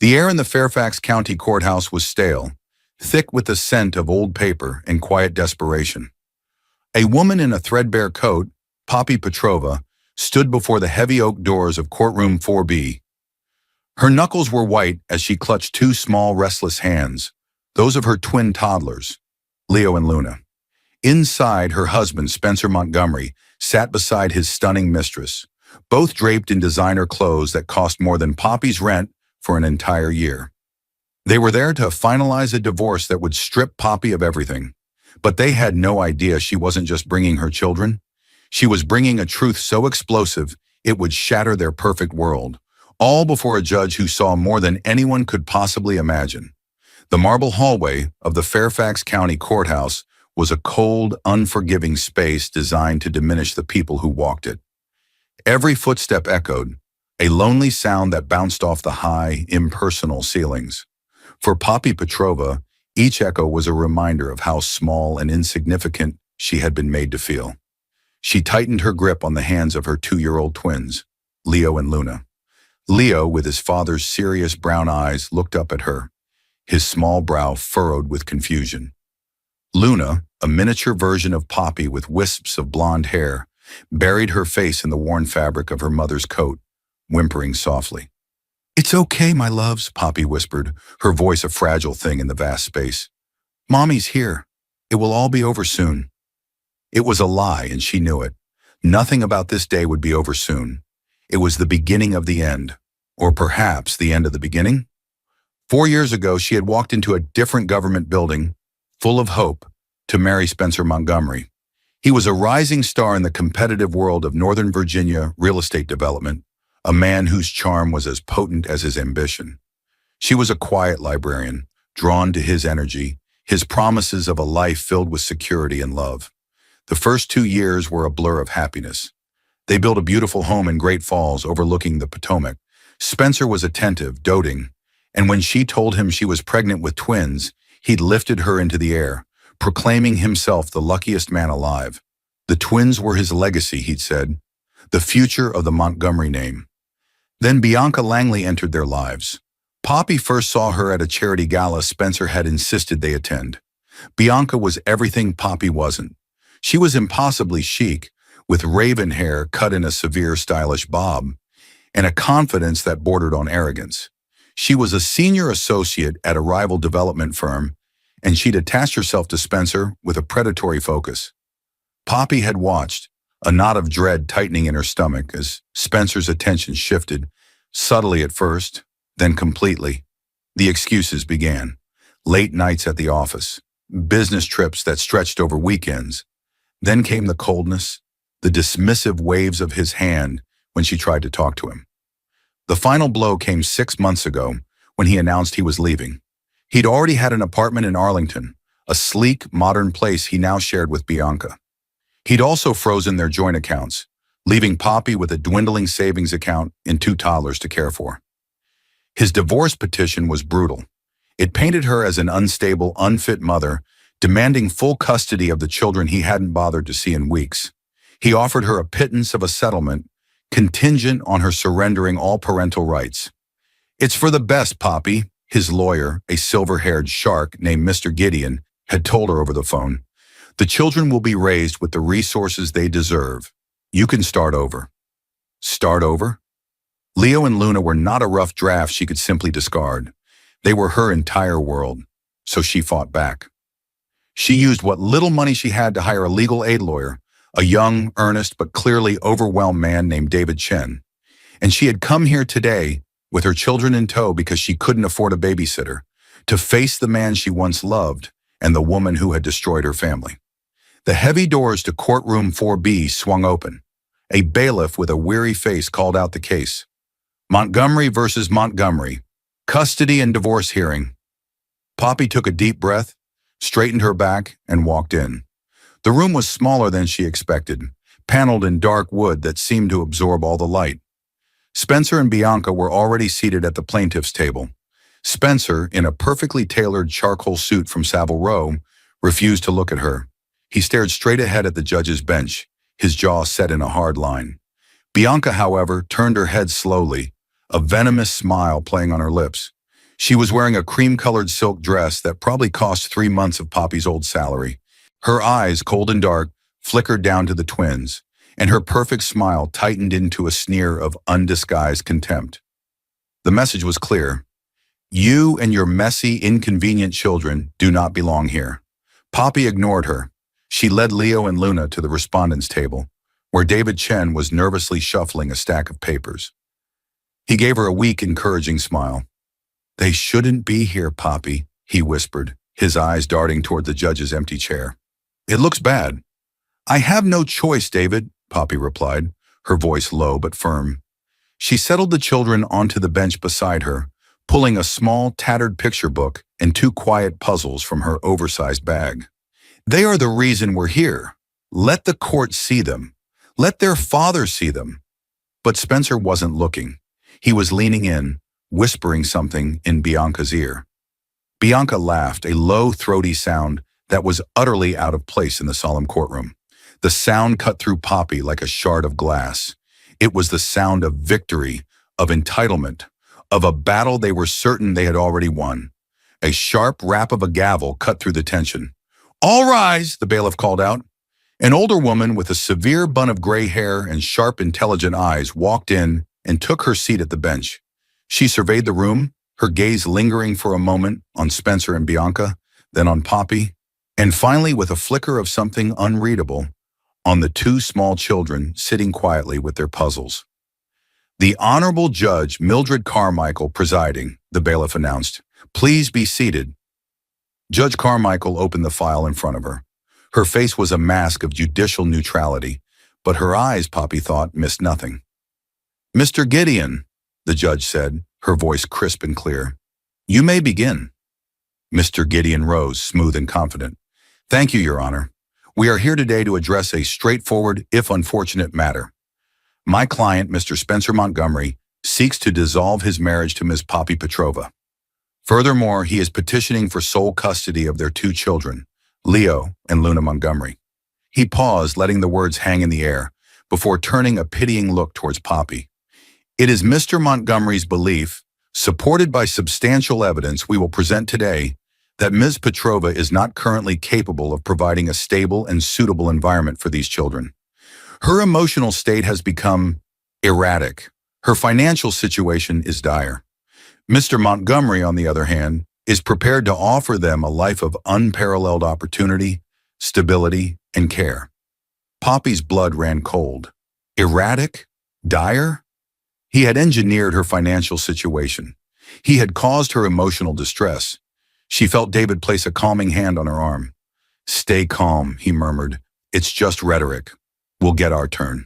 The air in the Fairfax County courthouse was stale, thick with the scent of old paper and quiet desperation. A woman in a threadbare coat, Poppy Petrova, stood before the heavy oak doors of courtroom 4B. Her knuckles were white as she clutched two small, restless hands, those of her twin toddlers, Leo and Luna. Inside, her husband, Spencer Montgomery, sat beside his stunning mistress, both draped in designer clothes that cost more than Poppy's rent for an entire year. They were there to finalize a divorce that would strip Poppy of everything, but they had no idea she wasn't just bringing her children. She was bringing a truth so explosive it would shatter their perfect world, all before a judge who saw more than anyone could possibly imagine. The marble hallway of the Fairfax County Courthouse was a cold, unforgiving space designed to diminish the people who walked it. Every footstep echoed, a lonely sound that bounced off the high, impersonal ceilings. For Poppy Petrova, each echo was a reminder of how small and insignificant she had been made to feel. She tightened her grip on the hands of her 2-year-old twins, Leo and Luna. Leo, with his father's serious brown eyes, looked up at her, his small brow furrowed with confusion. Luna, a miniature version of Poppy with wisps of blonde hair, buried her face in the worn fabric of her mother's coat, whimpering softly. "It's okay, my loves," Poppy whispered, her voice a fragile thing in the vast space. "Mommy's here. It will all be over soon." It was a lie, and she knew it. Nothing about this day would be over soon. It was the beginning of the end, or perhaps the end of the beginning. 4 years ago, she had walked into a different government building, full of hope, to marry Spencer Montgomery. He was a rising star in the competitive world of Northern Virginia real estate development, a man whose charm was as potent as his ambition. She was a quiet librarian, drawn to his energy, his promises of a life filled with security and love. The first 2 years were a blur of happiness. They built a beautiful home in Great Falls overlooking the Potomac. Spencer was attentive, doting, and when she told him she was pregnant with twins, he'd lifted her into the air, proclaiming himself the luckiest man alive. The twins were his legacy, he'd said, the future of the Montgomery name. Then Bianca Langley entered their lives. Poppy first saw her at a charity gala Spencer had insisted they attend. Bianca was everything Poppy wasn't. She was impossibly chic, with raven hair cut in a severe, stylish bob, and a confidence that bordered on arrogance. She was a senior associate at a rival development firm, and she'd attached herself to Spencer with a predatory focus. Poppy had watched, a knot of dread tightening in her stomach as Spencer's attention shifted, subtly at first, then completely. The excuses began. Late nights at the office, business trips that stretched over weekends. Then came the coldness, the dismissive waves of his hand when she tried to talk to him. The final blow came 6 months ago when he announced he was leaving. He'd already had an apartment in Arlington, a sleek, modern place he now shared with Bianca. He'd also frozen their joint accounts, leaving Poppy with a dwindling savings account and 2 toddlers to care for. His divorce petition was brutal. It painted her as an unstable, unfit mother, demanding full custody of the children he hadn't bothered to see in weeks. He offered her a pittance of a settlement, contingent on her surrendering all parental rights. "It's for the best, Poppy," his lawyer, a silver-haired shark named Mr. Gideon, had told her over the phone. "The children will be raised with the resources they deserve. You can start over." Start over? Leo and Luna were not a rough draft she could simply discard. They were her entire world, so she fought back. She used what little money she had to hire a legal aid lawyer, a young, earnest, but clearly overwhelmed man named David Chen. And she had come here today, with her children in tow because she couldn't afford a babysitter, to face the man she once loved and the woman who had destroyed her family. The heavy doors to courtroom 4B swung open. A bailiff with a weary face called out the case. "Montgomery versus Montgomery. Custody and divorce hearing." Poppy took a deep breath, straightened her back, and walked in. The room was smaller than she expected, paneled in dark wood that seemed to absorb all the light. Spencer and Bianca were already seated at the plaintiff's table. Spencer, in a perfectly tailored charcoal suit from Savile Row, refused to look at her. He stared straight ahead at the judge's bench, his jaw set in a hard line. Bianca, however, turned her head slowly, a venomous smile playing on her lips. She was wearing a cream-colored silk dress that probably cost 3 months of Poppy's old salary. Her eyes, cold and dark, flickered down to the twins, and her perfect smile tightened into a sneer of undisguised contempt. The message was clear. You and your messy, inconvenient children do not belong here. Poppy ignored her. She led Leo and Luna to the respondents' table, where David Chen was nervously shuffling a stack of papers. He gave her a weak, encouraging smile. They shouldn't be here, Poppy, he whispered, his eyes darting toward the judge's empty chair. It looks bad. I have no choice, David, Poppy replied, her voice low but firm. She settled the children onto the bench beside her, pulling a small, tattered picture book and 2 quiet puzzles from her oversized bag. They are the reason we're here. Let the court see them. Let their father see them. But Spencer wasn't looking. He was leaning in, whispering something in Bianca's ear. Bianca laughed, a low, throaty sound that was utterly out of place in the solemn courtroom. The sound cut through Poppy like a shard of glass. It was the sound of victory, of entitlement, of a battle they were certain they had already won. A sharp rap of a gavel cut through the tension. All rise, the bailiff called out. An older woman with a severe bun of gray hair and sharp, intelligent eyes walked in and took her seat at the bench. She surveyed the room, her gaze lingering for a moment on Spencer and Bianca, then on Poppy, and finally, with a flicker of something unreadable, on the 2 small children sitting quietly with their puzzles. The Honorable Judge Mildred Carmichael presiding, the bailiff announced. Please be seated. Judge Carmichael opened the file in front of her. Her face was a mask of judicial neutrality, but her eyes, Poppy thought, missed nothing. Mr. Gideon, the judge said, her voice crisp and clear. You may begin. Mr. Gideon rose, smooth and confident. Thank you, Your Honor. We are here today to address a straightforward, if unfortunate, matter. My client, Mr. Spencer Montgomery, seeks to dissolve his marriage to Ms. Poppy Petrova. Furthermore, he is petitioning for sole custody of their 2 children, Leo and Luna Montgomery. He paused, letting the words hang in the air, before turning a pitying look towards Poppy. It is Mr. Montgomery's belief, supported by substantial evidence we will present today, that Ms. Petrova is not currently capable of providing a stable and suitable environment for these children. Her emotional state has become erratic. Her financial situation is dire. Mr. Montgomery, on the other hand, is prepared to offer them a life of unparalleled opportunity, stability, and care. Poppy's blood ran cold. Erratic? Dire? He had engineered her financial situation. He had caused her emotional distress. She felt David place a calming hand on her arm. Stay calm, he murmured. It's just rhetoric. We'll get our turn.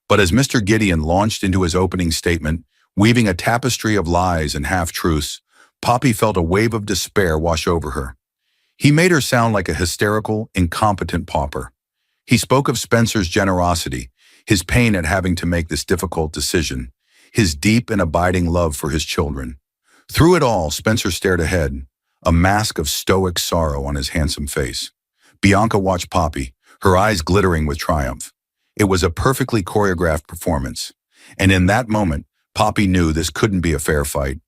But as Mr. Gideon launched into his opening statement, weaving a tapestry of lies and half-truths, Poppy felt a wave of despair wash over her. He made her sound like a hysterical, incompetent pauper. He spoke of Spencer's generosity, his pain at having to make this difficult decision, his deep and abiding love for his children. Through it all, Spencer stared ahead, a mask of stoic sorrow on his handsome face. Bianca watched Poppy, her eyes glittering with triumph. It was a perfectly choreographed performance. And in that moment, Poppy knew this couldn't be a fair fight.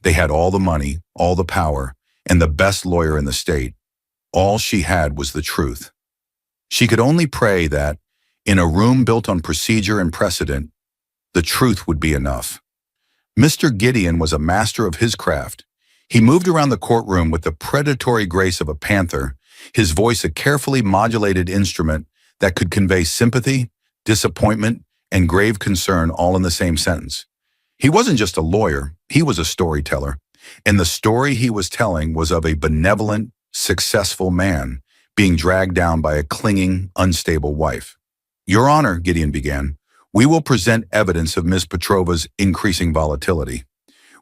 They had all the money, all the power, and the best lawyer in the state. All she had was the truth. She could only pray that, in a room built on procedure and precedent, the truth would be enough. Mr. Gideon was a master of his craft. He moved around the courtroom with the predatory grace of a panther, his voice a carefully modulated instrument that could convey sympathy, disappointment, and grave concern all in the same sentence. He wasn't just a lawyer, he was a storyteller. And the story he was telling was of a benevolent, successful man being dragged down by a clinging, unstable wife. Your Honor, Gideon began, we will present evidence of Ms. Petrova's increasing volatility.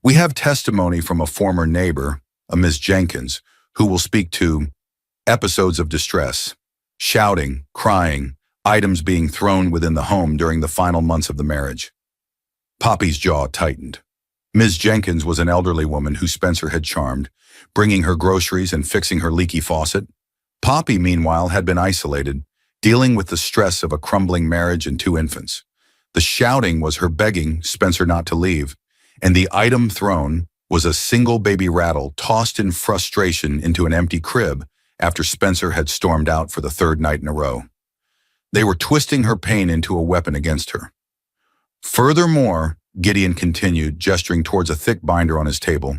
We have testimony from a former neighbor, a Ms. Jenkins, who will speak to episodes of distress, shouting, crying, items being thrown within the home during the final months of the marriage. Poppy's jaw tightened. Ms. Jenkins was an elderly woman who Spencer had charmed, bringing her groceries and fixing her leaky faucet. Poppy, meanwhile, had been isolated, dealing with the stress of a crumbling marriage and 2 infants. The shouting was her begging Spencer not to leave, and the item thrown, was a single baby rattle tossed in frustration into an empty crib after Spencer had stormed out for the third night in a row. They were twisting her pain into a weapon against her. Furthermore, Gideon continued, gesturing towards a thick binder on his table,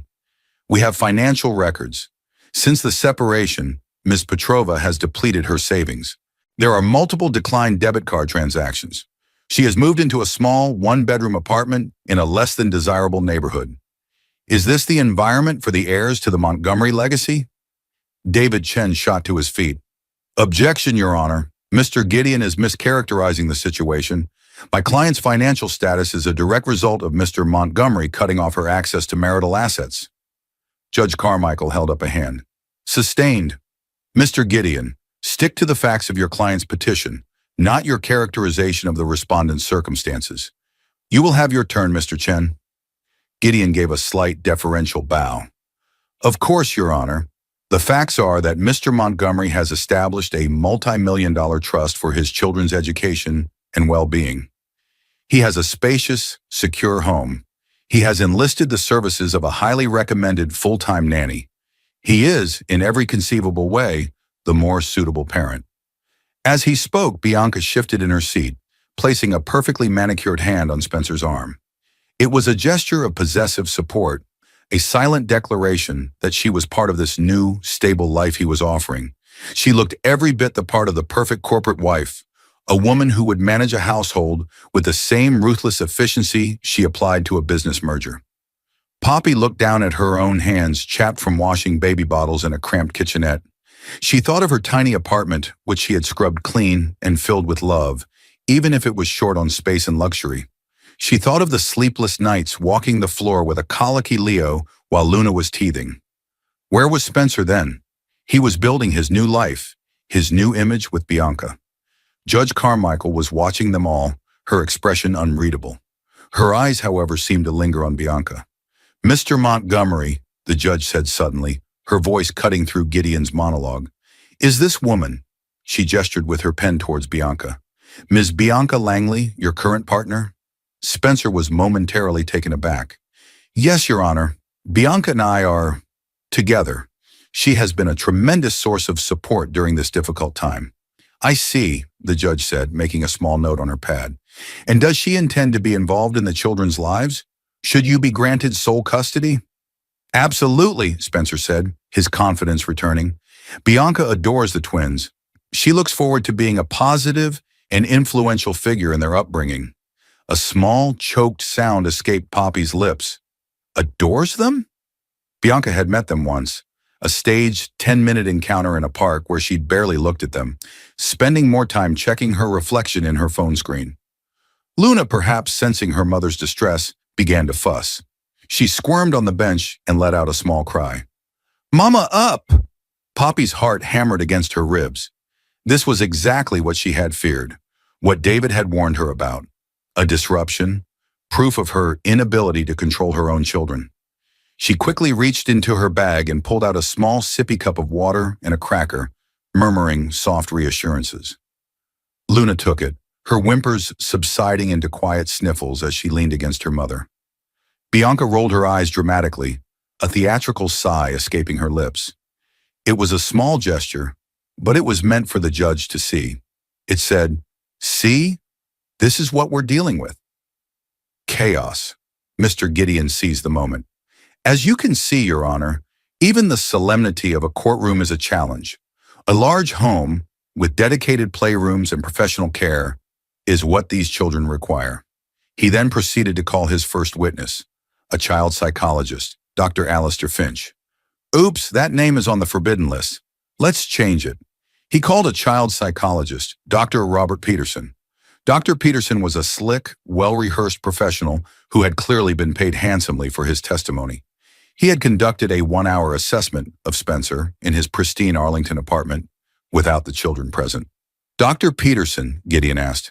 we have financial records. Since the separation, Ms. Petrova has depleted her savings. There are multiple declined debit card transactions. She has moved into a small, one-bedroom apartment in a less than desirable neighborhood. Is this the environment for the heirs to the Montgomery legacy? David Chen shot to his feet. Objection, Your Honor. Mr. Gideon is mischaracterizing the situation. My client's financial status is a direct result of Mr. Montgomery cutting off her access to marital assets. Judge Carmichael held up a hand. Sustained. Mr. Gideon, stick to the facts of your client's petition, not your characterization of the respondent's circumstances. You will have your turn, Mr. Chen. Gideon gave a slight deferential bow. Of course, Your Honor. The facts are that Mr. Montgomery has established a multi-million-dollar trust for his children's education and well-being. He has a spacious, secure home. He has enlisted the services of a highly recommended full-time nanny. He is, in every conceivable way, the more suitable parent. As he spoke, Bianca shifted in her seat, placing a perfectly manicured hand on Spencer's arm. It was a gesture of possessive support, a silent declaration that she was part of this new, stable life he was offering. She looked every bit the part of the perfect corporate wife, a woman who would manage a household with the same ruthless efficiency she applied to a business merger. Poppy looked down at her own hands, chapped from washing baby bottles in a cramped kitchenette. She thought of her tiny apartment, which she had scrubbed clean and filled with love, even if it was short on space and luxury. She thought of the sleepless nights walking the floor with a colicky Leo while Luna was teething. Where was Spencer then? He was building his new life, his new image with Bianca. Judge Carmichael was watching them all, her expression unreadable. Her eyes, however, seemed to linger on Bianca. Mr. Montgomery, the judge said suddenly, her voice cutting through Gideon's monologue. Is this woman, she gestured with her pen towards Bianca, Ms. Bianca Langley, your current partner? Spencer was momentarily taken aback. Yes, Your Honor. Bianca and I are together. She has been a tremendous source of support during this difficult time. I see, the judge said, making a small note on her pad. And does she intend to be involved in the children's lives? Should you be granted sole custody? Absolutely, Spencer said, his confidence returning. Bianca adores the twins. She looks forward to being a positive and influential figure in their upbringing. A small, choked sound escaped Poppy's lips. Adores them? Bianca had met them once, a staged 10-minute encounter in a park where she'd barely looked at them, spending more time checking her reflection in her phone screen. Luna, perhaps sensing her mother's distress, began to fuss. She squirmed on the bench and let out a small cry. Mama, up! Poppy's heart hammered against her ribs. This was exactly what she had feared, what David had warned her about. A disruption, proof of her inability to control her own children. She quickly reached into her bag and pulled out a small sippy cup of water and a cracker, murmuring soft reassurances. Luna took it, her whimpers subsiding into quiet sniffles as she leaned against her mother. Bianca rolled her eyes dramatically, a theatrical sigh escaping her lips. It was a small gesture, but it was meant for the judge to see. It said, "See? This is what we're dealing with." Chaos. Mr. Gideon seized the moment. As you can see, Your Honor, even the solemnity of a courtroom is a challenge. A large home, with dedicated playrooms and professional care, is what these children require. He then proceeded to call his first witness, a child psychologist, Dr. Alistair Finch. Oops, that name is on the forbidden list. Let's change it. He called a child psychologist, Dr. Robert Peterson. Dr. Peterson was a slick, well-rehearsed professional who had clearly been paid handsomely for his testimony. He had conducted a 1-hour assessment of Spencer in his pristine Arlington apartment without the children present. Dr. Peterson, Gideon asked,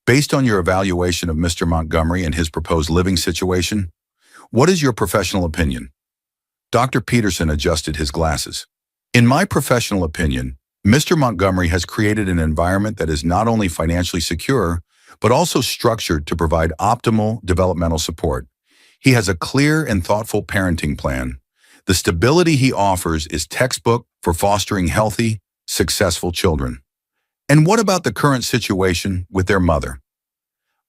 based on your evaluation of Mr. Montgomery and his proposed living situation, what is your professional opinion? Dr. Peterson adjusted his glasses. In my professional opinion, Mr. Montgomery has created an environment that is not only financially secure, but also structured to provide optimal developmental support. He has a clear and thoughtful parenting plan. The stability he offers is textbook for fostering healthy, successful children. And what about the current situation with their mother?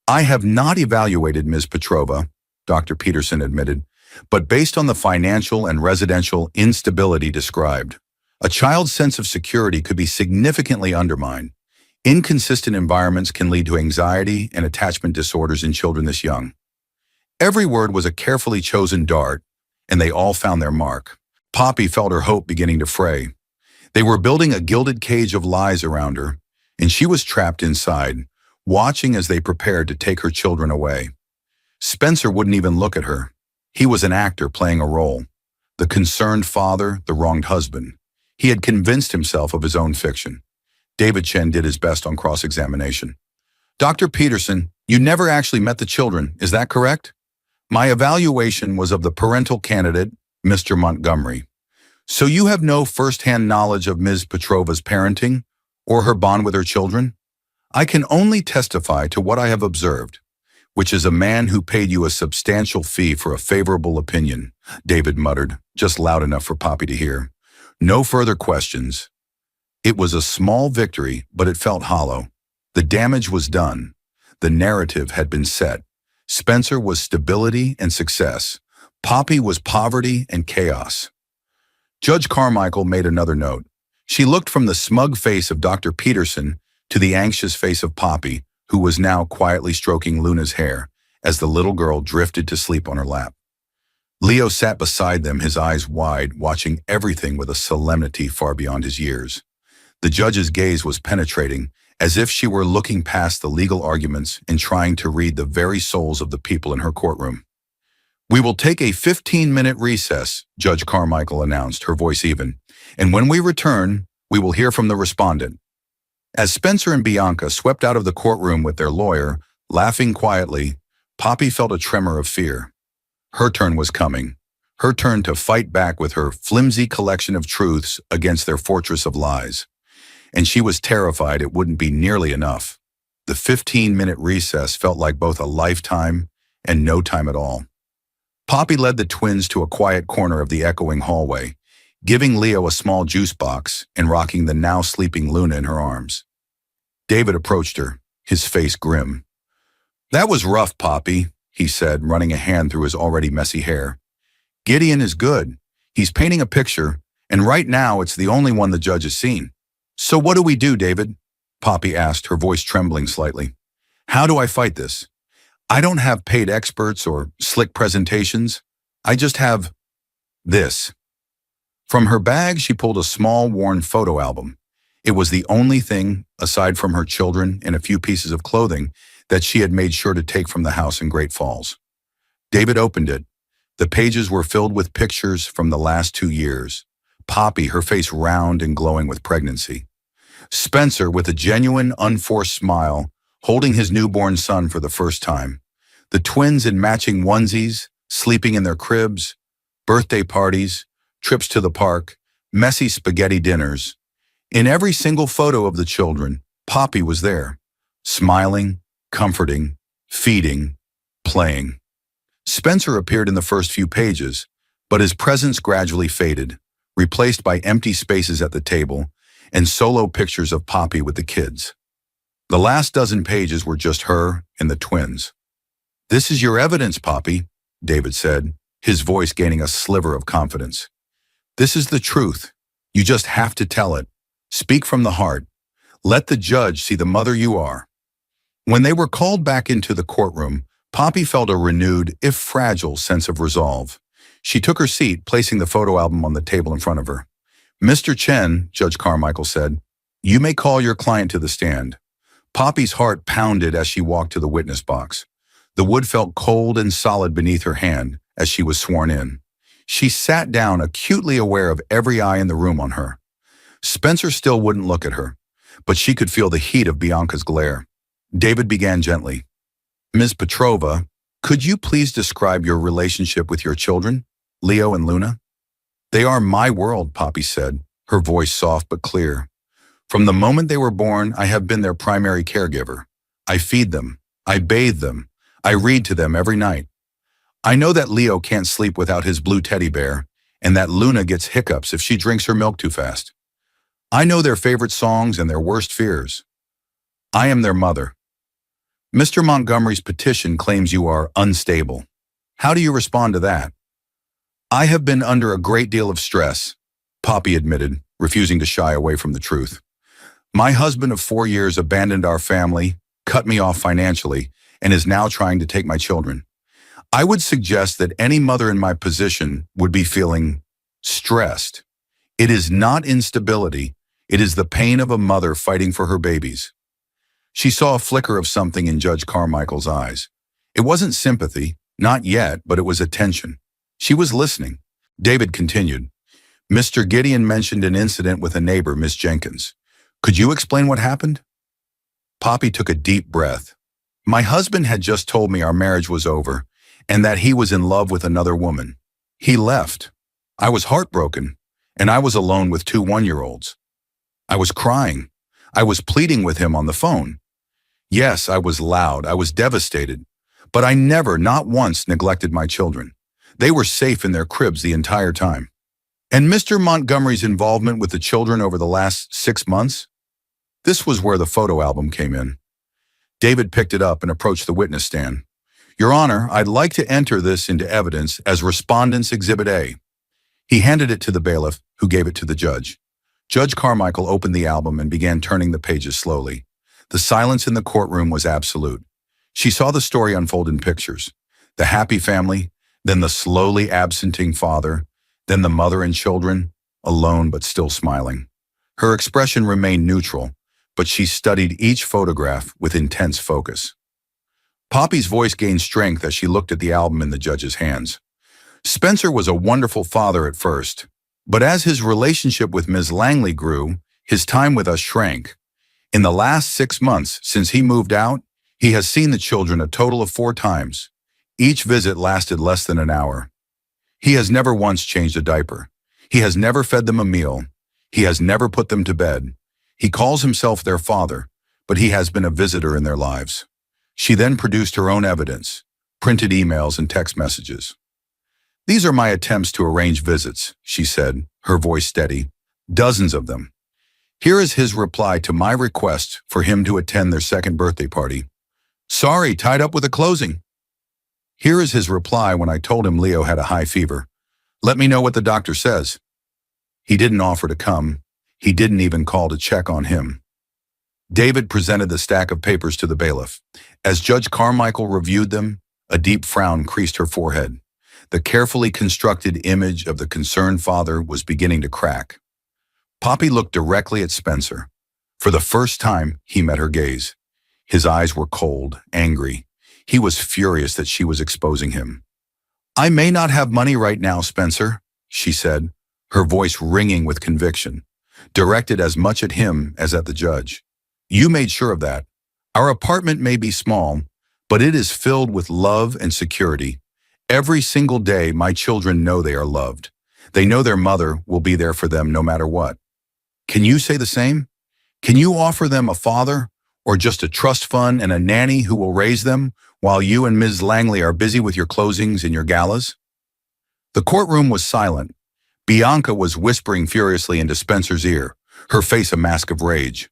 I have not evaluated Ms. Petrova, Dr. Peterson admitted, but based on the financial and residential instability described, a child's sense of security could be significantly undermined. Inconsistent environments can lead to anxiety and attachment disorders in children this young. Every word was a carefully chosen dart, and they all found their mark. Poppy felt her hope beginning to fray. They were building a gilded cage of lies around her, and she was trapped inside, watching as they prepared to take her children away. Spencer wouldn't even look at her. He was an actor playing a role. The concerned father, the wronged husband. He had convinced himself of his own fiction. David Chen did his best on cross-examination. Dr. Peterson, you never actually met the children, is that correct? My evaluation was of the parental candidate, Mr. Montgomery. So you have no first-hand knowledge of Ms. Petrova's parenting or her bond with her children? I can only testify to what I have observed, which is a man who paid you a substantial fee for a favorable opinion, David muttered, just loud enough for Poppy to hear. No further questions. It was a small victory, but it felt hollow. The damage was done. The narrative had been set. Spencer was stability and success. Poppy was poverty and chaos. Judge Carmichael made another note. She looked from the smug face of Dr. Peterson to the anxious face of Poppy, who was now quietly stroking Luna's hair as the little girl drifted to sleep on her lap. Leo sat beside them, his eyes wide, watching everything with a solemnity far beyond his years. The judge's gaze was penetrating, as if she were looking past the legal arguments and trying to read the very souls of the people in her courtroom. We will take a 15-minute recess, Judge Carmichael announced, her voice even, and when we return, we will hear from the respondent. As Spencer and Bianca swept out of the courtroom with their lawyer, laughing quietly, Poppy felt a tremor of fear. Her turn was coming. Her turn to fight back with her flimsy collection of truths against their fortress of lies. And she was terrified it wouldn't be nearly enough. The 15-minute recess felt like both a lifetime and no time at all. Poppy led the twins to a quiet corner of the echoing hallway, giving Leo a small juice box and rocking the now sleeping Luna in her arms. David approached her, his face grim. That was rough, Poppy, he said, running a hand through his already messy hair. Gideon is good. He's painting a picture, and right now it's the only one the judge has seen. So what do we do, David? Poppy asked, her voice trembling slightly. How do I fight this? I don't have paid experts or slick presentations. I just have this. From her bag, she pulled a small, worn photo album. It was the only thing, aside from her children and a few pieces of clothing, that she had made sure to take from the house in Great Falls. David opened it. The pages were filled with pictures from the last 2 years. Poppy, her face round and glowing with pregnancy. Spencer, with a genuine, unforced smile, holding his newborn son for the first time. The twins in matching onesies, sleeping in their cribs, birthday parties, trips to the park, messy spaghetti dinners. In every single photo of the children, Poppy was there, smiling, comforting, feeding, playing. Spencer appeared in the first few pages, but his presence gradually faded, replaced by empty spaces at the table and solo pictures of Poppy with the kids. The last dozen pages were just her and the twins. This is your evidence, Poppy, David said, his voice gaining a sliver of confidence. This is the truth. You just have to tell it. Speak from the heart. Let the judge see the mother you are. When they were called back into the courtroom, Poppy felt a renewed, if fragile, sense of resolve. She took her seat, placing the photo album on the table in front of her. Mr. Chen, Judge Carmichael said, you may call your client to the stand. Poppy's heart pounded as she walked to the witness box. The wood felt cold and solid beneath her hand as she was sworn in. She sat down, acutely aware of every eye in the room on her. Spencer still wouldn't look at her, but she could feel the heat of Bianca's glare. David began gently. Ms. Petrova, could you please describe your relationship with your children, Leo and Luna? They are my world, Poppy said, her voice soft but clear. From the moment they were born, I have been their primary caregiver. I feed them. I bathe them. I read to them every night. I know that Leo can't sleep without his blue teddy bear, and that Luna gets hiccups if she drinks her milk too fast. I know their favorite songs and their worst fears. I am their mother. Mr. Montgomery's petition claims you are unstable. How do you respond to that? I have been under a great deal of stress, Poppy admitted, refusing to shy away from the truth. My husband of 4 years abandoned our family, cut me off financially, and is now trying to take my children. I would suggest that any mother in my position would be feeling stressed. It is not instability, it is the pain of a mother fighting for her babies. She saw a flicker of something in Judge Carmichael's eyes. It wasn't sympathy, not yet, but it was attention. She was listening. David continued. Mr. Gideon mentioned an incident with a neighbor, Miss Jenkins. Could you explain what happened? Poppy took a deep breath. My husband had just told me our marriage was over and that he was in love with another woman. He left. I was heartbroken, and I was alone with 2 one-year-olds. I was crying. I was pleading with him on the phone. Yes, I was loud. I was devastated. But I never, not once, neglected my children. They were safe in their cribs the entire time. And Mr. Montgomery's involvement with the children over the last 6 months? This was where the photo album came in. David picked it up and approached the witness stand. Your Honor, I'd like to enter this into evidence as Respondent's Exhibit A. He handed it to the bailiff, who gave it to the judge. Judge Carmichael opened the album and began turning the pages slowly. The silence in the courtroom was absolute. She saw the story unfold in pictures. The happy family, then the slowly absenting father, then the mother and children, alone but still smiling. Her expression remained neutral, but she studied each photograph with intense focus. Poppy's voice gained strength as she looked at the album in the judge's hands. Spencer was a wonderful father at first, but as his relationship with Ms. Langley grew, his time with us shrank. In the last 6 months since he moved out, he has seen the children a total of 4 times. Each visit lasted less than an hour. He has never once changed a diaper. He has never fed them a meal. He has never put them to bed. He calls himself their father, but he has been a visitor in their lives. She then produced her own evidence, printed emails and text messages. These are my attempts to arrange visits, she said, her voice steady. Dozens of them. Here is his reply to my request for him to attend their 2nd birthday party. Sorry, tied up with a closing. Here is his reply when I told him Leo had a high fever. Let me know what the doctor says. He didn't offer to come. He didn't even call to check on him. David presented the stack of papers to the bailiff. As Judge Carmichael reviewed them, a deep frown creased her forehead. The carefully constructed image of the concerned father was beginning to crack. Poppy looked directly at Spencer. For the first time, he met her gaze. His eyes were cold, angry. He was furious that she was exposing him. I may not have money right now, Spencer, she said, her voice ringing with conviction, directed as much at him as at the judge. You made sure of that. Our apartment may be small, but it is filled with love and security. Every single day, my children know they are loved. They know their mother will be there for them no matter what. Can you say the same? Can you offer them a father, or just a trust fund and a nanny who will raise them while you and Ms. Langley are busy with your closings and your galas? The courtroom was silent. Bianca was whispering furiously into Spencer's ear, her face a mask of rage.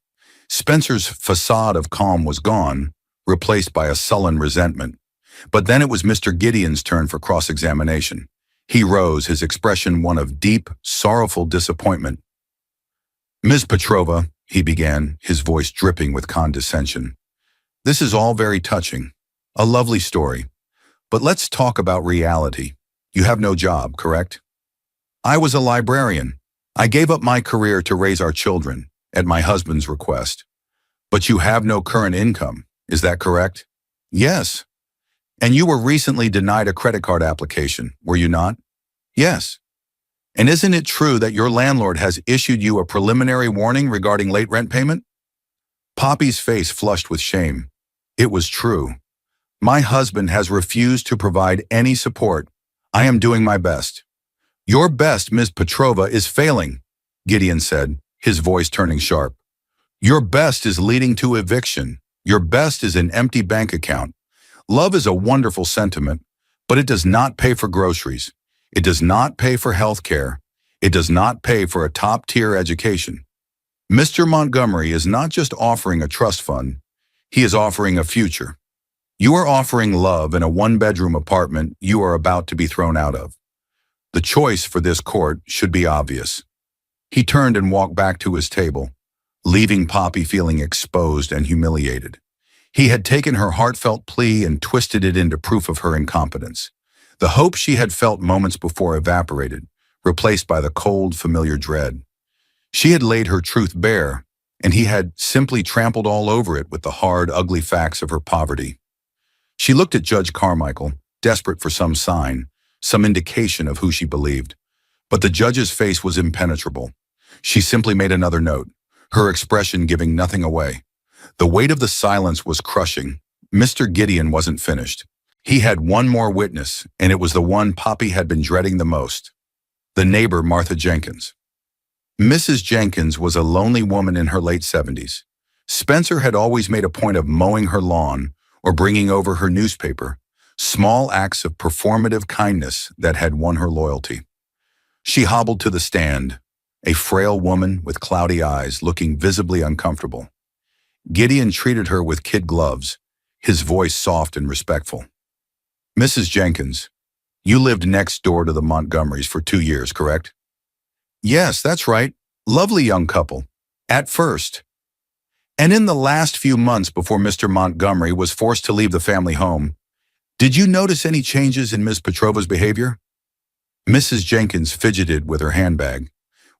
Spencer's facade of calm was gone, replaced by a sullen resentment. But then it was Mr. Gideon's turn for cross-examination. He rose, his expression one of deep, sorrowful disappointment. Ms. Petrova, he began, his voice dripping with condescension. This is all very touching. A lovely story. But let's talk about reality. You have no job, correct? I was a librarian. I gave up my career to raise our children, at my husband's request. But you have no current income, is that correct? Yes. And you were recently denied a credit card application, were you not? Yes. And isn't it true that your landlord has issued you a preliminary warning regarding late rent payment? Poppy's face flushed with shame. It was true. My husband has refused to provide any support. I am doing my best. Your best, Ms. Petrova, is failing, Gideon said, his voice turning sharp. Your best is leading to eviction. Your best is an empty bank account. Love is a wonderful sentiment, But it does not pay for groceries. It does not pay for health care. It does not pay for a top-tier education. Mr. Montgomery is not just offering a trust fund, he is offering a future. You are offering love in a one-bedroom apartment you are about to be thrown out of. The choice for this court should be obvious. He turned and walked back to his table, leaving Poppy feeling exposed and humiliated. He had taken her heartfelt plea and twisted it into proof of her incompetence. The hope she had felt moments before evaporated, replaced by the cold, familiar dread. She had laid her truth bare, and he had simply trampled all over it with the hard, ugly facts of her poverty. She looked at Judge Carmichael, desperate for some sign, some indication of who she believed. But the judge's face was impenetrable. She simply made another note, her expression giving nothing away. The weight of the silence was crushing. Mr. Gideon wasn't finished. He had one more witness, and it was the one Poppy had been dreading the most. The neighbor, Martha Jenkins. Mrs. Jenkins was a lonely woman in her late 70s. Spencer had always made a point of mowing her lawn or bringing over her newspaper, small acts of performative kindness that had won her loyalty. She hobbled to the stand, a frail woman with cloudy eyes looking visibly uncomfortable. Gideon treated her with kid gloves, his voice soft and respectful. Mrs. Jenkins, you lived next door to the Montgomerys for 2 years, correct? Yes, that's right. Lovely young couple. At first. And in the last few months before Mr. Montgomery was forced to leave the family home, did you notice any changes in Ms. Petrova's behavior? Mrs. Jenkins fidgeted with her handbag.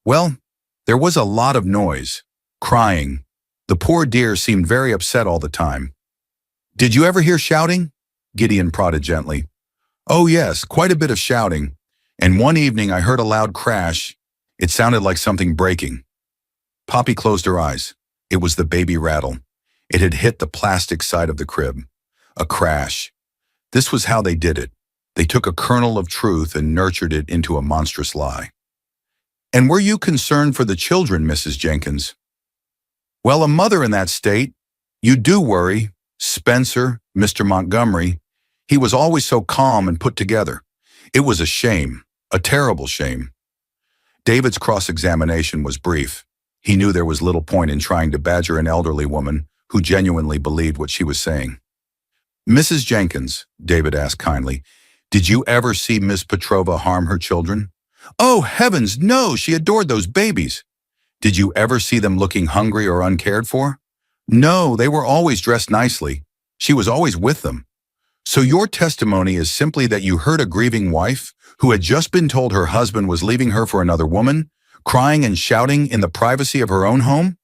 Well, there was a lot of noise, crying. The poor dear seemed very upset all the time. Did you ever hear shouting? Gideon prodded gently. Oh yes, quite a bit of shouting. And one evening I heard a loud crash. It sounded like something breaking. Poppy closed her eyes. It was the baby rattle. It had hit the plastic side of the crib. A crash. This was how they did it. They took a kernel of truth and nurtured it into a monstrous lie. And were you concerned for the children, Mrs. Jenkins? Well, a mother in that state, you do worry. Spencer, Mr. Montgomery, he was always so calm and put together. It was a shame, a terrible shame. David's cross-examination was brief. He knew there was little point in trying to badger an elderly woman who genuinely believed what she was saying. Mrs. Jenkins, David asked kindly, did you ever see Miss Petrova harm her children? Oh, heavens, no, she adored those babies. Did you ever see them looking hungry or uncared for? No, they were always dressed nicely. She was always with them. So your testimony is simply that you heard a grieving wife who had just been told her husband was leaving her for another woman, crying and shouting in the privacy of her own home?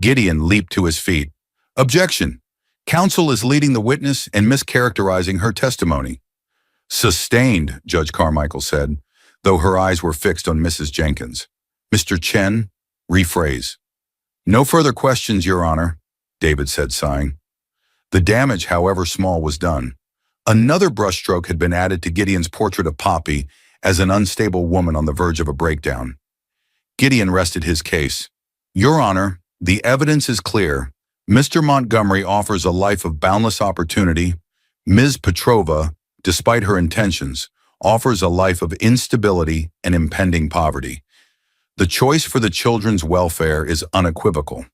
Gideon leaped to his feet. Objection. Counsel is leading the witness and mischaracterizing her testimony. Sustained, Judge Carmichael said, though her eyes were fixed on Mrs. Jenkins. Mr. Chen, rephrase. No further questions, Your Honor, David said, sighing. The damage, however small, was done. Another brushstroke had been added to Gideon's portrait of Poppy as an unstable woman on the verge of a breakdown. Gideon rested his case. Your Honor, the evidence is clear. Mr. Montgomery offers a life of boundless opportunity. Ms. Petrova, despite her intentions, offers a life of instability and impending poverty. The choice for the children's welfare is unequivocal.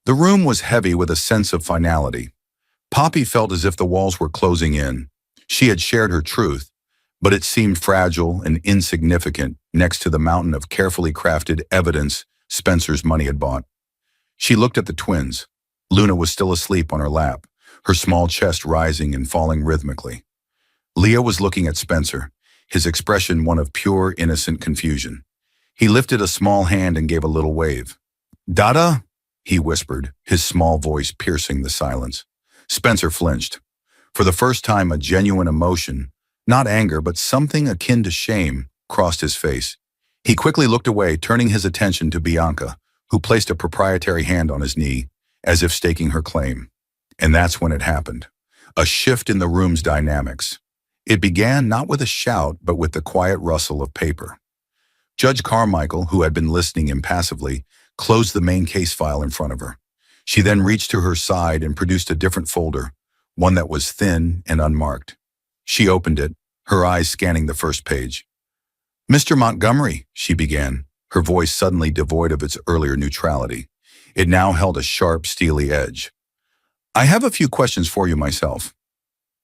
The room was heavy with a sense of finality. Poppy felt as if the walls were closing in. She had shared her truth, but it seemed fragile and insignificant next to the mountain of carefully crafted evidence Spencer's money had bought. She looked at the twins. Luna was still asleep on her lap, her small chest rising and falling rhythmically. Leah was looking at Spencer, his expression one of pure, innocent confusion. He lifted a small hand and gave a little wave. Dada, he whispered, his small voice piercing the silence. Spencer flinched. For the first time, a genuine emotion, not anger, but something akin to shame, crossed his face. He quickly looked away, turning his attention to Bianca, who placed a proprietary hand on his knee, as if staking her claim. And that's when it happened. A shift in the room's dynamics. It began not with a shout, but with the quiet rustle of paper. Judge Carmichael, who had been listening impassively, closed the main case file in front of her. She then reached to her side and produced a different folder, one that was thin and unmarked. She opened it, her eyes scanning the first page. "Mr. Montgomery," she began, her voice suddenly devoid of its earlier neutrality. It now held a sharp, steely edge. "I have a few questions for you myself."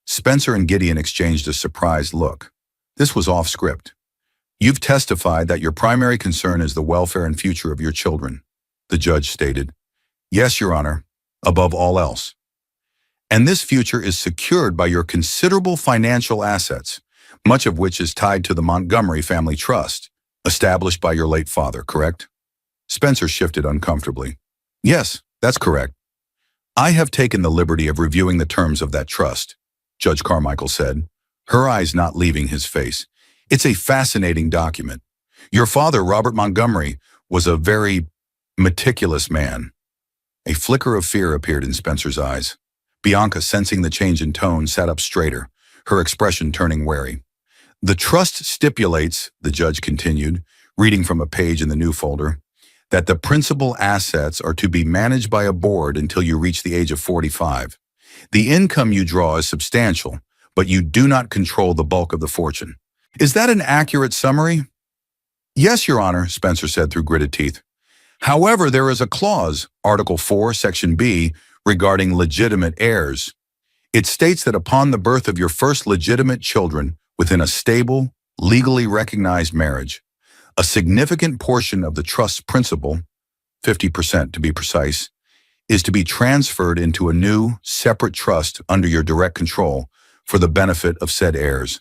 Spencer and Gideon exchanged a surprised look. This was off script. "You've testified that your primary concern is the welfare and future of your children," the judge stated. "Yes, Your Honor, above all else. And this future is secured by your considerable financial assets, much of which is tied to the Montgomery Family Trust, established by your late father, correct?" Spencer shifted uncomfortably. "Yes, that's correct. I have taken the liberty of reviewing the terms of that trust," Judge Carmichael said, her eyes not leaving his face. "It's a fascinating document. Your father, Robert Montgomery, was a very meticulous man." A flicker of fear appeared in Spencer's eyes. Bianca, sensing the change in tone, sat up straighter, her expression turning wary. "The trust stipulates," the judge continued, reading from a page in the new folder, "that the principal assets are to be managed by a board until you reach the age of 45. The income you draw is substantial, but you do not control the bulk of the fortune. Is that an accurate summary?" "Yes, Your Honor," Spencer said through gritted teeth. "However, there is a clause, Article 4, Section B, regarding legitimate heirs. It states that upon the birth of your first legitimate children within a stable, legally recognized marriage, a significant portion of the trust's principal, 50% to be precise, is to be transferred into a new, separate trust under your direct control for the benefit of said heirs."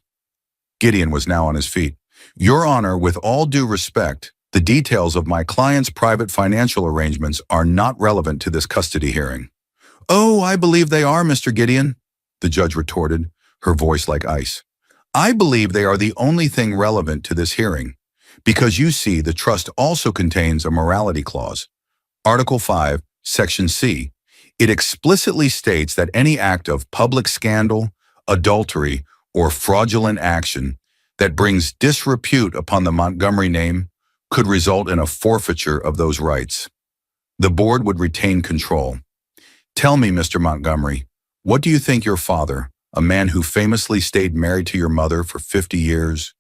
Gideon was now on his feet. "Your Honor, with all due respect, the details of my client's private financial arrangements are not relevant to this custody hearing." "Oh, I believe they are, Mr. Gideon," the judge retorted, her voice like ice. "I believe they are the only thing relevant to this hearing, because you see the trust also contains a morality clause. Article 5, Section C. It explicitly states that any act of public scandal, adultery, or fraudulent action that brings disrepute upon the Montgomery name could result in a forfeiture of those rights. The board would retain control. Tell me, Mr. Montgomery, what do you think your father, a man who famously stayed married to your mother for 50 years,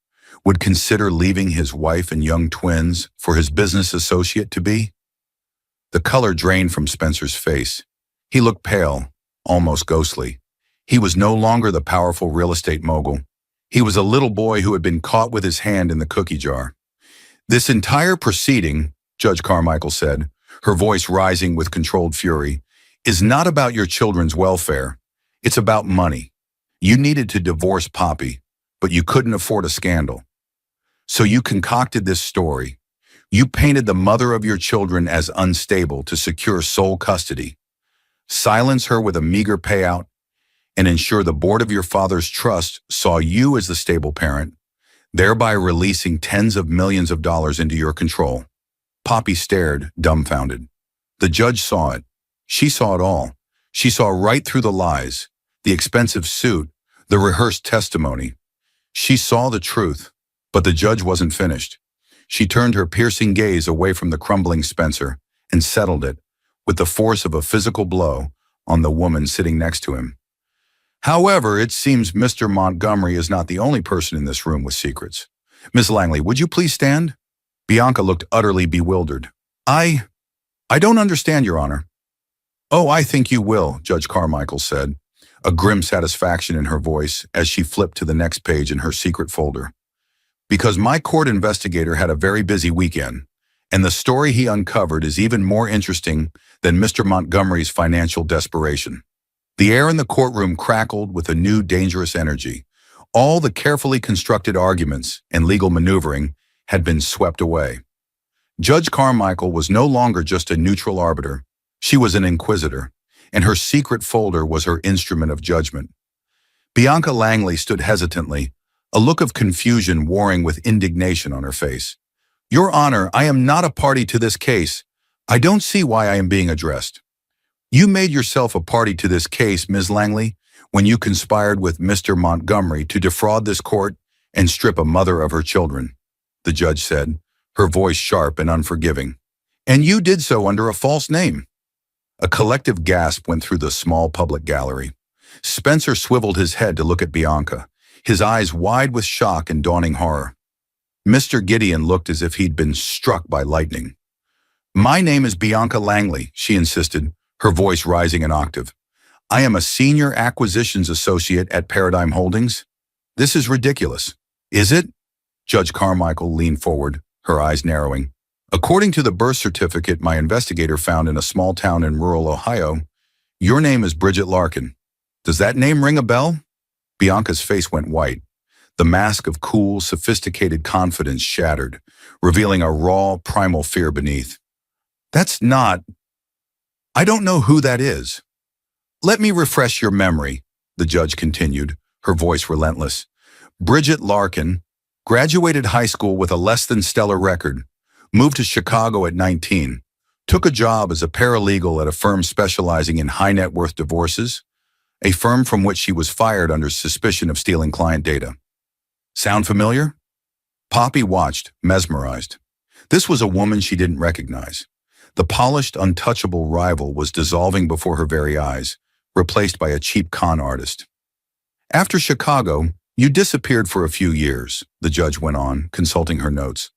would consider leaving his wife and young twins for his business associate to be?" The color drained from Spencer's face. He looked pale, almost ghostly. He was no longer the powerful real estate mogul. He was a little boy who had been caught with his hand in the cookie jar. "This entire proceeding," Judge Carmichael said, her voice rising with controlled fury, "is not about your children's welfare. It's about money. You needed to divorce Poppy, but you couldn't afford a scandal. So you concocted this story. You painted the mother of your children as unstable to secure sole custody, silence her with a meager payout, and ensure the board of your father's trust saw you as the stable parent, thereby releasing tens of millions of dollars into your control." Poppy stared, dumbfounded. The judge saw it. She saw it all. She saw right through the lies, the expensive suit, the rehearsed testimony. She saw the truth, but the judge wasn't finished. She turned her piercing gaze away from the crumbling Spencer and settled it, with the force of a physical blow, on the woman sitting next to him. "However, it seems Mr. Montgomery is not the only person in this room with secrets. Miss Langley, would you please stand?" Bianca looked utterly bewildered. I don't understand, Your Honor." "Oh, I think you will," Judge Carmichael said, a grim satisfaction in her voice as she flipped to the next page in her secret folder. "Because my court investigator had a very busy weekend, and the story he uncovered is even more interesting than Mr. Montgomery's financial desperation." The air in the courtroom crackled with a new dangerous energy. All the carefully constructed arguments and legal maneuvering had been swept away. Judge Carmichael was no longer just a neutral arbiter. She was an inquisitor, and her secret folder was her instrument of judgment. Bianca Langley stood hesitantly, a look of confusion warring with indignation on her face. "Your Honor, I am not a party to this case. I don't see why I am being addressed." "You made yourself a party to this case, Ms. Langley, when you conspired with Mr. Montgomery to defraud this court and strip a mother of her children," the judge said, her voice sharp and unforgiving. "And you did so under a false name." A collective gasp went through the small public gallery. Spencer swiveled his head to look at Bianca. his eyes wide with shock and dawning horror. Mr. Gideon looked as if he'd been struck by lightning. "My name is Bianca Langley," she insisted, her voice rising an octave. "I am a senior acquisitions associate at Paradigm Holdings. This is ridiculous." "Is it?" Judge Carmichael leaned forward, her eyes narrowing. "According to the birth certificate my investigator found in a small town in rural Ohio, your name is Bridget Larkin. Does that name ring a bell?" Bianca's face went white. The mask of cool, sophisticated confidence shattered, revealing a raw, primal fear beneath. "That's not... I don't know who that is." "Let me refresh your memory," the judge continued, her voice relentless. "Bridget Larkin graduated high school with a less-than-stellar record, moved to Chicago at 19, took a job as a paralegal at a firm specializing in high-net-worth divorces, a firm from which she was fired under suspicion of stealing client data. Sound familiar?" Poppy watched, mesmerized. This was a woman she didn't recognize. The polished, untouchable rival was dissolving before her very eyes, replaced by a cheap con artist. "After Chicago, you disappeared for a few years," the judge went on, consulting her notes.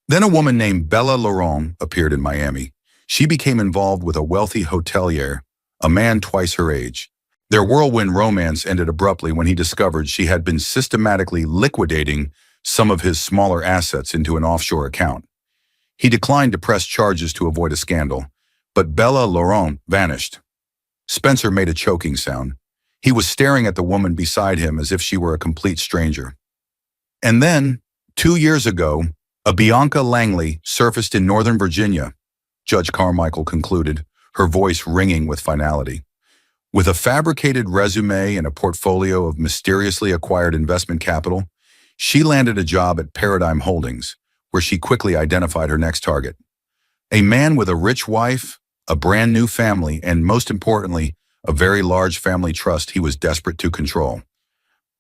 "Then a woman named Bella Laurent appeared in Miami. She became involved with a wealthy hotelier, a man twice her age. Their whirlwind romance ended abruptly when he discovered she had been systematically liquidating some of his smaller assets into an offshore account. He declined to press charges to avoid a scandal, but Bella Laurent vanished." Spencer made a choking sound. He was staring at the woman beside him as if she were a complete stranger. "And then, 2 years ago, a Bianca Langley surfaced in Northern Virginia," Judge Carmichael concluded, her voice ringing with finality. "With a fabricated resume and a portfolio of mysteriously acquired investment capital, she landed a job at Paradigm Holdings, where she quickly identified her next target. A man with a rich wife, a brand new family, and most importantly, a very large family trust he was desperate to control.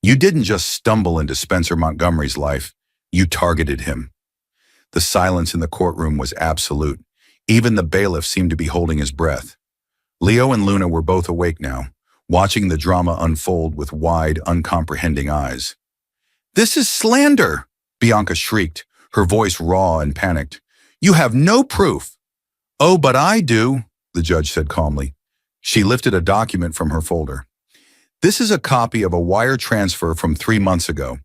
You didn't just stumble into Spencer Montgomery's life, you targeted him." The silence in the courtroom was absolute. Even the bailiff seemed to be holding his breath. Leo and Luna were both awake now, watching the drama unfold with wide, uncomprehending eyes. "This is slander!" Bianca shrieked, her voice raw and panicked. "You have no proof." "Oh, but I do," the judge said calmly. She lifted a document from her folder. "This is a copy of a wire transfer from 3 months ago.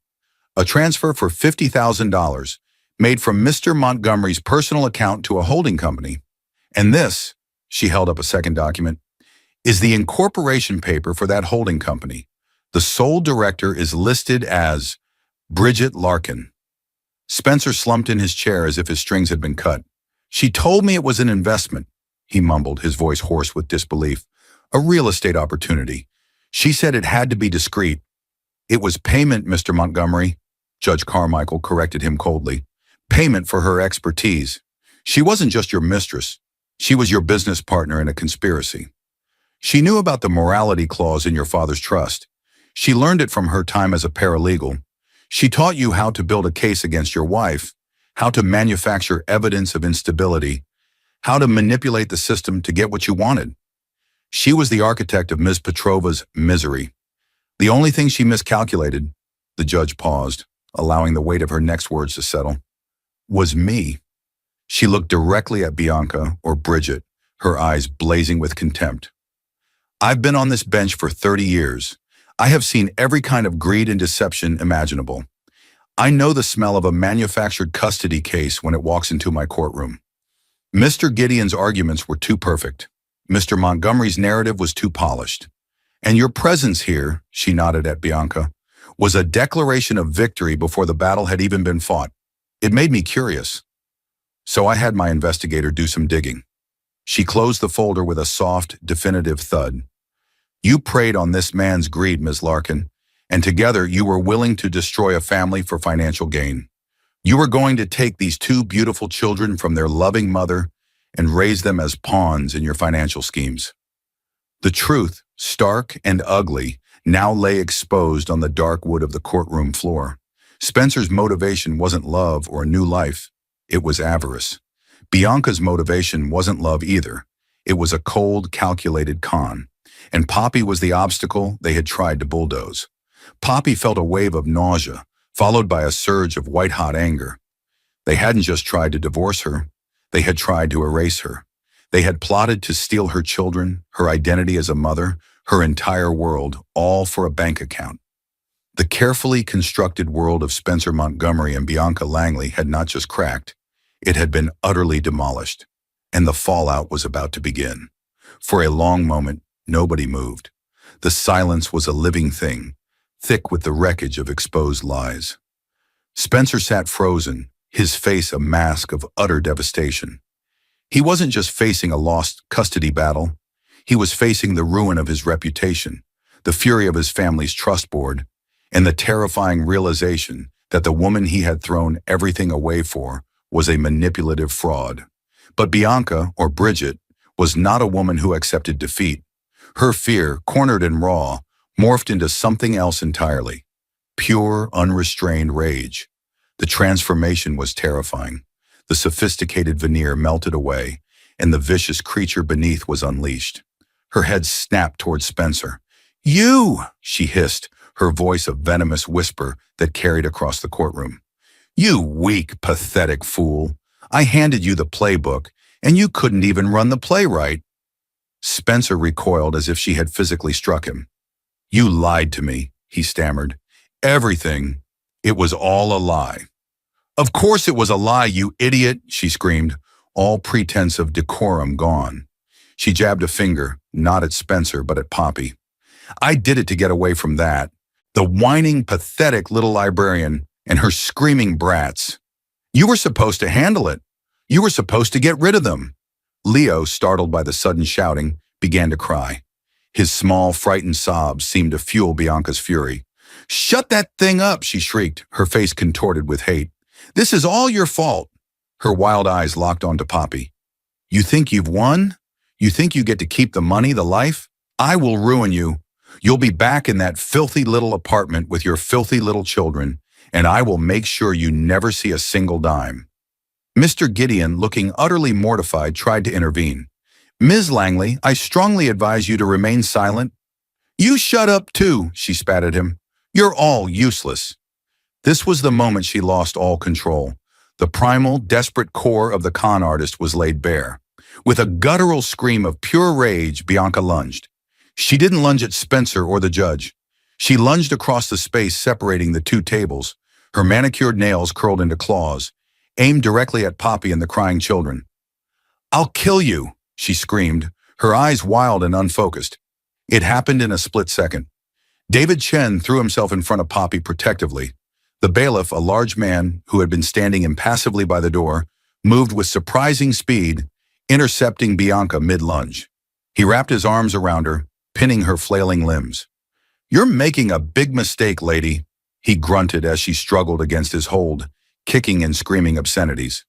A transfer for $50,000, made from Mr. Montgomery's personal account to a holding company. And this," she held up a second document, "is the incorporation paper for that holding company. The sole director is listed as Bridget Larkin." Spencer slumped in his chair as if his strings had been cut. "She told me it was an investment," he mumbled, his voice hoarse with disbelief. "A real estate opportunity. She said it had to be discreet." "It was payment, Mr. Montgomery," Judge Carmichael corrected him coldly. "Payment for her expertise. She wasn't just your mistress. She was your business partner in a conspiracy. She knew about the morality clause in your father's trust. She learned it from her time as a paralegal. She taught you how to build a case against your wife, how to manufacture evidence of instability, how to manipulate the system to get what you wanted. She was the architect of Ms. Petrova's misery. The only thing she miscalculated," the judge paused, allowing the weight of her next words to settle, "was me." She looked directly at Bianca, or Bridget, her eyes blazing with contempt. "I've been on this bench for 30 years. I have seen every kind of greed and deception imaginable. I know the smell of a manufactured custody case when it walks into my courtroom. Mr. Gideon's arguments were too perfect. Mr. Montgomery's narrative was too polished. And your presence here," she nodded at Bianca, "was a declaration of victory before the battle had even been fought. It made me curious. So I had my investigator do some digging." She closed the folder with a soft, definitive thud. "You preyed on this man's greed, Ms. Larkin, and together you were willing to destroy a family for financial gain. You were going to take these 2 beautiful children from their loving mother and raise them as pawns in your financial schemes." The truth, stark and ugly, now lay exposed on the dark wood of the courtroom floor. Spencer's motivation wasn't love or a new life. It was avarice. Bianca's motivation wasn't love either. It was a cold, calculated con. And Poppy was the obstacle they had tried to bulldoze. Poppy felt a wave of nausea, followed by a surge of white-hot anger. They hadn't just tried to divorce her. They had tried to erase her. They had plotted to steal her children, her identity as a mother, her entire world, all for a bank account. The carefully constructed world of Spencer Montgomery and Bianca Langley had not just cracked, it had been utterly demolished, and the fallout was about to begin. For a long moment, nobody moved. The silence was a living thing, thick with the wreckage of exposed lies. Spencer sat frozen, his face a mask of utter devastation. He wasn't just facing a lost custody battle. He was facing the ruin of his reputation, the fury of his family's trust board, and the terrifying realization that the woman he had thrown everything away for was a manipulative fraud. But Bianca, or Bridget, was not a woman who accepted defeat. Her fear, cornered and raw, morphed into something else entirely. Pure, unrestrained rage. The transformation was terrifying. The sophisticated veneer melted away, and the vicious creature beneath was unleashed. Her head snapped toward Spencer. "You!" she hissed, her voice a venomous whisper that carried across the courtroom. "You weak, pathetic fool. I handed you the playbook, and you couldn't even run the play right." Spencer recoiled as if she had physically struck him. "You lied to me," he stammered. "Everything. It was all a lie." "Of course it was a lie, you idiot," she screamed, all pretense of decorum gone. She jabbed a finger, not at Spencer, but at Poppy. "I did it to get away from that. The whining, pathetic little librarian and her screaming brats. You were supposed to handle it. You were supposed to get rid of them." Leo, startled by the sudden shouting, began to cry. His small, frightened sobs seemed to fuel Bianca's fury. "Shut that thing up," she shrieked, her face contorted with hate. "This is all your fault." Her wild eyes locked onto Poppy. "You think you've won? You think you get to keep the money, the life? I will ruin you. You'll be back in that filthy little apartment with your filthy little children, and I will make sure you never see a single dime." Mr. Gideon, looking utterly mortified, tried to intervene. "Ms. Langley, I strongly advise you to remain silent." "You shut up too," she spat at him. "You're all useless." This was the moment she lost all control. The primal, desperate core of the con artist was laid bare. With a guttural scream of pure rage, Bianca lunged. She didn't lunge at Spencer or the judge. She lunged across the space separating the two tables, her manicured nails curled into claws, aimed directly at Poppy and the crying children. "I'll kill you," she screamed, her eyes wild and unfocused. It happened in a split second. David Chen threw himself in front of Poppy protectively. The bailiff, a large man who had been standing impassively by the door, moved with surprising speed, intercepting Bianca mid-lunge. He wrapped his arms around her, pinning her flailing limbs. "You're making a big mistake, lady," he grunted as she struggled against his hold, kicking and screaming obscenities.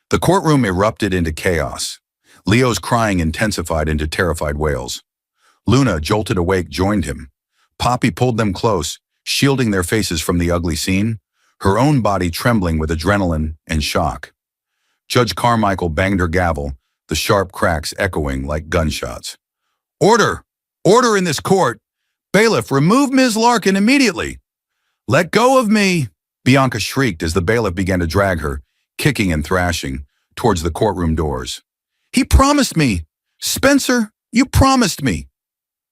The courtroom erupted into chaos. Leo's crying intensified into terrified wails. Luna, jolted awake, joined him. Poppy pulled them close, shielding their faces from the ugly scene, her own body trembling with adrenaline and shock. Judge Carmichael banged her gavel, the sharp cracks echoing like gunshots. "Order! Order in this court! Bailiff, remove Ms. Larkin immediately!" "Let go of me!" Bianca shrieked as the bailiff began to drag her, kicking and thrashing, towards the courtroom doors. "He promised me! Spencer, you promised me!"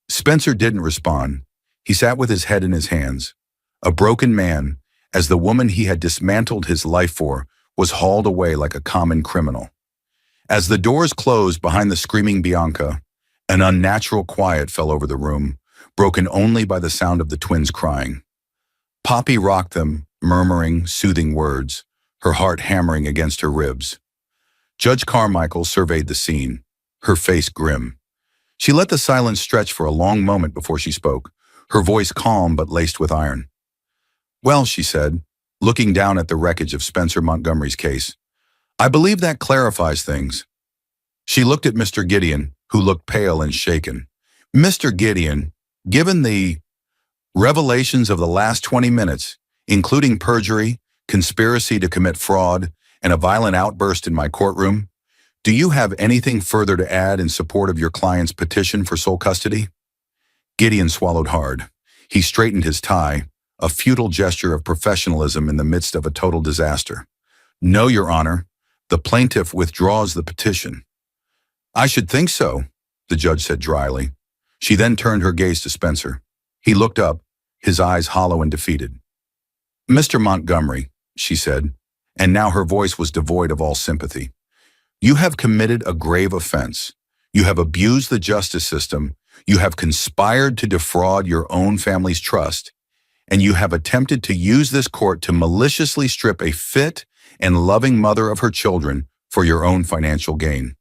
Spencer didn't respond. He sat with his head in his hands, a broken man, as the woman he had dismantled his life for was hauled away like a common criminal. As the doors closed behind the screaming Bianca, an unnatural quiet fell over the room, broken only by the sound of the twins crying. Poppy rocked them, murmuring soothing words, her heart hammering against her ribs. Judge Carmichael surveyed the scene, her face grim. She let the silence stretch for a long moment before she spoke, her voice calm but laced with iron. "Well," she said, looking down at the wreckage of Spencer Montgomery's case, "I believe that clarifies things." She looked at Mr. Gideon, who looked pale and shaken. "Mr. Gideon, given the revelations of the last 20 minutes, including perjury, conspiracy to commit fraud, and a violent outburst in my courtroom, do you have anything further to add in support of your client's petition for sole custody?" Gideon swallowed hard. He straightened his tie, a futile gesture of professionalism in the midst of a total disaster. No, Your Honor. The plaintiff withdraws the petition. I should think so, the judge said dryly. She then turned her gaze to Spencer. He looked up, his eyes hollow and defeated. Mr. Montgomery, she said, and now her voice was devoid of all sympathy. You have committed a grave offense. You have abused the justice system. You have conspired to defraud your own family's trust. And you have attempted to use this court to maliciously strip a fit and loving mother of her children for your own financial gain.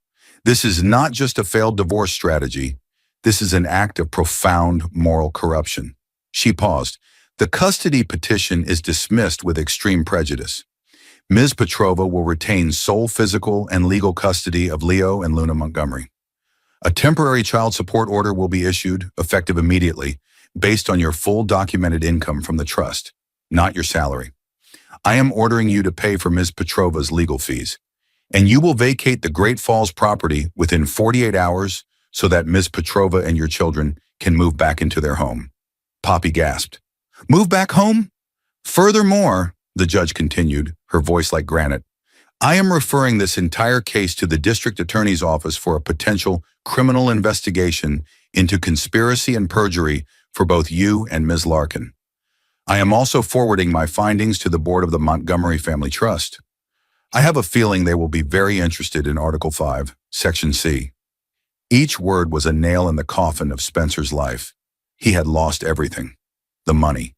This is not just a failed divorce strategy. This is an act of profound moral corruption. She paused. The custody petition is dismissed with extreme prejudice. Ms. Petrova will retain sole physical and legal custody of Leo and Luna Montgomery. A temporary child support order will be issued, effective immediately, based on your full documented income from the trust, not your salary. I am ordering you to pay for Ms. Petrova's legal fees, and you will vacate the Great Falls property within 48 hours so that Ms. Petrova and your children can move back into their home. Poppy gasped. Move back home? Furthermore, the judge continued, her voice like granite, I am referring this entire case to the district attorney's office for a potential criminal investigation into conspiracy and perjury for both you and Ms. Larkin. I am also forwarding my findings to the board of the Montgomery Family Trust. I have a feeling they will be very interested in Article 5, Section C. Each word was a nail in the coffin of Spencer's life. He had lost everything. The money,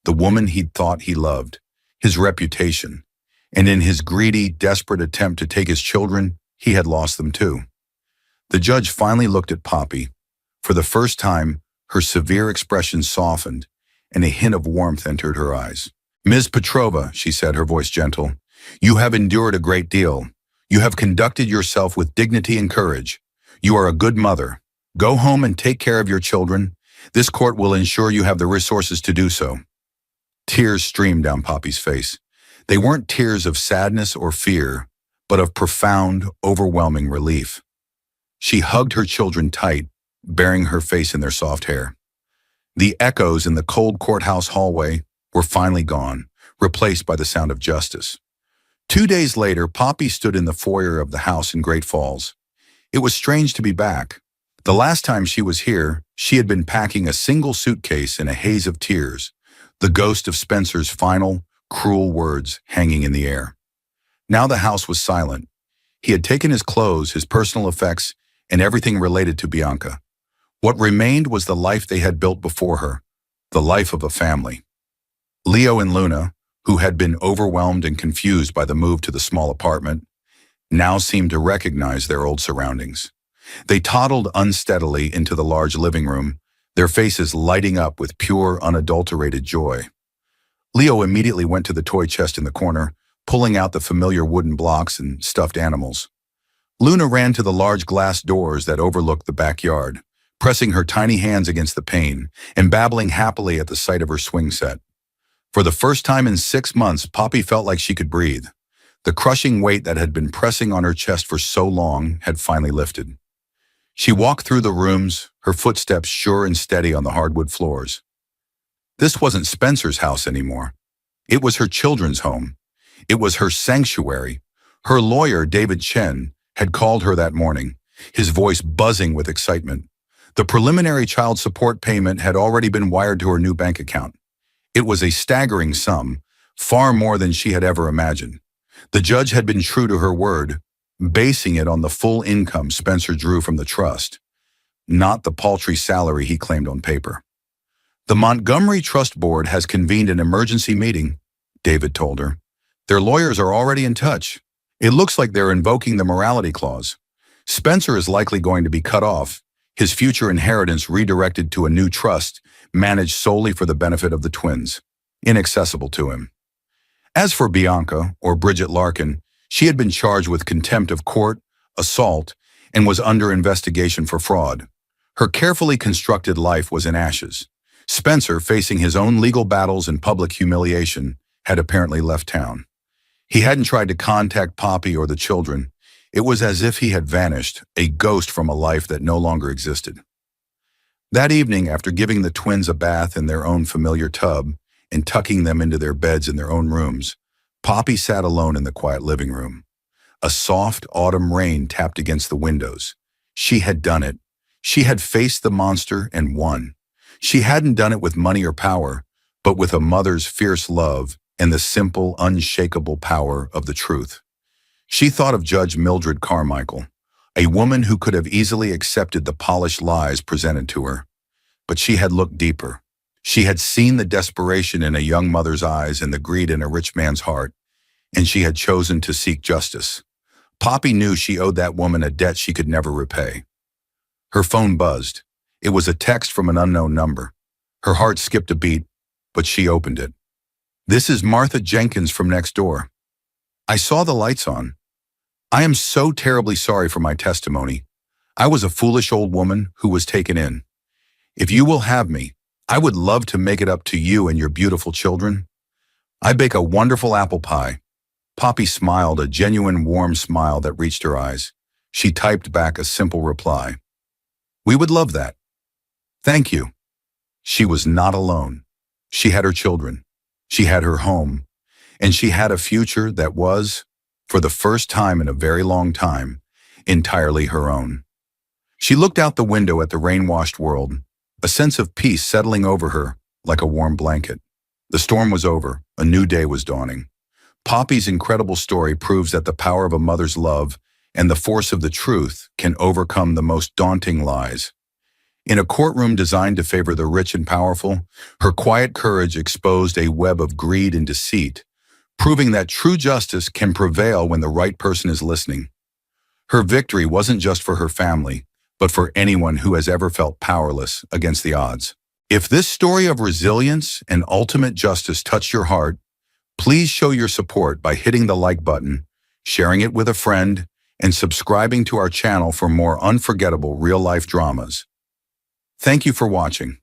the woman he'd thought he loved, his reputation, and in his greedy, desperate attempt to take his children, he had lost them too. The judge finally looked at Poppy. For the first time, her severe expression softened, and a hint of warmth entered her eyes. Ms. Petrova, she said, her voice gentle, you have endured a great deal. You have conducted yourself with dignity and courage. You are a good mother. Go home and take care of your children. This court will ensure you have the resources to do so. Tears streamed down Poppy's face. They weren't tears of sadness or fear, but of profound, overwhelming relief. She hugged her children tight, burying her face in their soft hair. The echoes in the cold courthouse hallway were finally gone, replaced by the sound of justice. 2 days later, Poppy stood in the foyer of the house in Great Falls. It was strange to be back. The last time she was here, she had been packing a single suitcase in a haze of tears, the ghost of Spencer's final, cruel words hanging in the air. Now the house was silent. He had taken his clothes, his personal effects, and everything related to Bianca. What remained was the life they had built before her, the life of a family. Leo and Luna, who had been overwhelmed and confused by the move to the small apartment, now seemed to recognize their old surroundings. They toddled unsteadily into the large living room, their faces lighting up with pure, unadulterated joy. Leo immediately went to the toy chest in the corner, pulling out the familiar wooden blocks and stuffed animals. Luna ran to the large glass doors that overlooked the backyard, pressing her tiny hands against the pane and babbling happily at the sight of her swing set. For the first time in 6 months, Poppy felt like she could breathe. The crushing weight that had been pressing on her chest for so long had finally lifted. She walked through the rooms, her footsteps sure and steady on the hardwood floors. This wasn't Spencer's house anymore. It was her children's home. It was her sanctuary. Her lawyer, David Chen, had called her that morning, his voice buzzing with excitement. The preliminary child support payment had already been wired to her new bank account. It was a staggering sum, far more than she had ever imagined. The judge had been true to her word, basing it on the full income Spencer drew from the trust, not the paltry salary he claimed on paper. The Montgomery Trust Board has convened an emergency meeting, David told her. Their lawyers are already in touch. It looks like they're invoking the morality clause. Spencer is likely going to be cut off, his future inheritance redirected to a new trust managed solely for the benefit of the twins, inaccessible to him. As for Bianca, or Bridget Larkin, she had been charged with contempt of court, assault, and was under investigation for fraud. Her carefully constructed life was in ashes. Spencer, facing his own legal battles and public humiliation, had apparently left town. He hadn't tried to contact Poppy or the children. It was as if he had vanished, a ghost from a life that no longer existed. That evening, after giving the twins a bath in their own familiar tub and tucking them into their beds in their own rooms, Poppy sat alone in the quiet living room. A soft autumn rain tapped against the windows. She had done it. She had faced the monster and won. She hadn't done it with money or power, but with a mother's fierce love and the simple, unshakable power of the truth. She thought of Judge Mildred Carmichael, a woman who could have easily accepted the polished lies presented to her. But she had looked deeper. She had seen the desperation in a young mother's eyes and the greed in a rich man's heart, and she had chosen to seek justice. Poppy knew she owed that woman a debt she could never repay. Her phone buzzed. It was a text from an unknown number. Her heart skipped a beat, but she opened it. "This is Martha Jenkins from next door. I saw the lights on. I am so terribly sorry for my testimony. I was a foolish old woman who was taken in. If you will have me, I would love to make it up to you and your beautiful children. I bake a wonderful apple pie." Poppy smiled, a genuine warm smile that reached her eyes. She typed back a simple reply. "We would love that. Thank you." She was not alone. She had her children. She had her home. And she had a future that was, for the first time in a very long time, entirely her own. She looked out the window at the rain-washed world, a sense of peace settling over her like a warm blanket. The storm was over. A new day was dawning. Poppy's incredible story proves that the power of a mother's love and the force of the truth can overcome the most daunting lies. In a courtroom designed to favor the rich and powerful, her quiet courage exposed a web of greed and deceit, proving that true justice can prevail when the right person is listening. Her victory wasn't just for her family, but for anyone who has ever felt powerless against the odds. If this story of resilience and ultimate justice touched your heart, please show your support by hitting the like button, sharing it with a friend, and subscribing to our channel for more unforgettable real-life dramas. Thank you for watching.